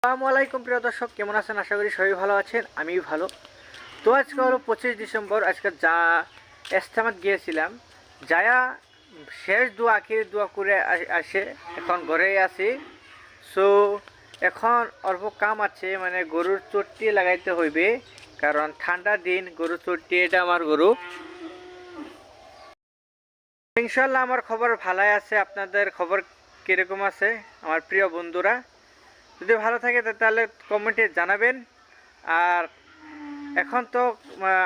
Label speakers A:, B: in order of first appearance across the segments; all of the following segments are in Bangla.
A: আসসালামু আলাইকুম প্রিয় দর্শক, কেমন আছেন? আশা করি সবাই ভালো আছেন, আমিও ভালো। তো আজকে হলো 25 ডিসেম্বর। আজকে ইজতেমাত গিয়েছিলাম। যায়া শেষ দোয়া আখির দোয়া করে আসে এখন ঘরেই আছি। সো এখন অল্প কাম আছে, মানে গরুর চট্টি লাগাইতে হইবে, কারণ ঠান্ডা দিন। গরুর চট্টি, এটা আমার গরু। ইনশাল্লাহ আমার খবর ভালাই আছে। আপনাদের খবর কিরকম আছে আমার প্রিয় বন্ধুরা? যদি ভালো থাকে তাহলে কমেন্টে জানাবেন। আর এখন তো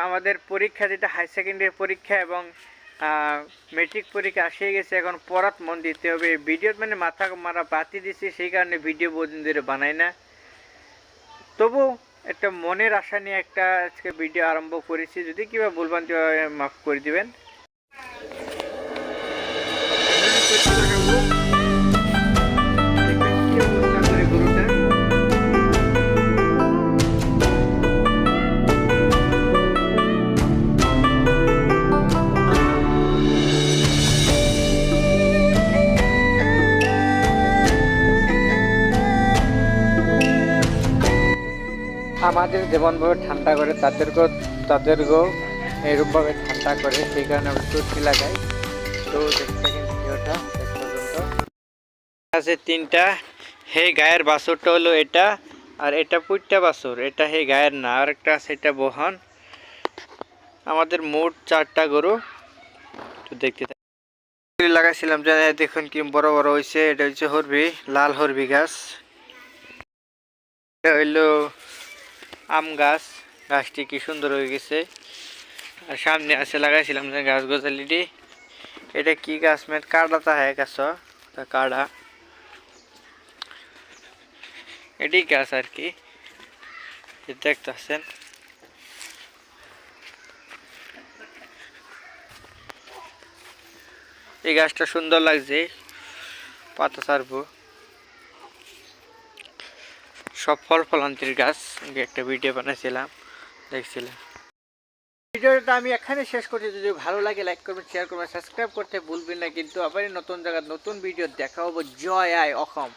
A: আমাদের পরীক্ষা, যেটা হাই সেকেন্ডারি পরীক্ষা এবং মেট্রিক পরীক্ষা আসিয়ে গেছে। এখন পড়াত মন দিতে হবে। ভিডিওর মানে মাথা মারা বাতি দিছি, সেই কারণে ভিডিও বহুদিন ধরে বানাই না। তবু একটা মনের আশা নিয়ে একটা আজকে ভিডিও আরম্ভ করেছি। যদি কিবা বলবেন মাফ করে দিবেন। আমাদের যেমনভাবে ঠান্ডা করে তাদেরকেও এরকমভাবে ঠান্ডা করে, সেই কারণে আমরা চটকি লাগাই। তো দেখতে থাকেন ভিডিওটা শেষ পর্যন্ত। আছে তিনটা। হে গায়ের বাছুরটা হলো এটা, আর এটা পুইটটা বাছুর, এটা হে গায়ের না। আর একটা আছে, এটা বহন। আমাদের মোট 4টা গরু। তো দেখতে লাগাইছিলাম, দেখুন কি বড় বড় হয়েছে। এটা হচ্ছে হরবি, লাল হরবি গাছ। এটা হইলো আম গাছ। গাছটি কি সুন্দর হয়ে গেছে। আর সামনে আছে লাগাইছিলাম যে গাছ গজালিটি। এটা কি গাছ? কাড়া তা হ্যাঁ গাছ, কাড়া এটি গাছ আর কি, দেখতেছেন। এই গাছটা সুন্দর লাগছে, পাতা ছাড়বো। সব ফল ফলান্তির গাছ। একটা ভিডিও বানাইছিলাম, দেখছিলাম। ভিডিওটা আমি এখানে শেষ করছি। যদি ভালো লাগে লাইক করবেন, শেয়ার করবেন, সাবস্ক্রাইব করতে ভুলবেন না। কিন্তু আবার নতুন জায়গায় নতুন ভিডিও দেখা হবো। জয় আয় অসম।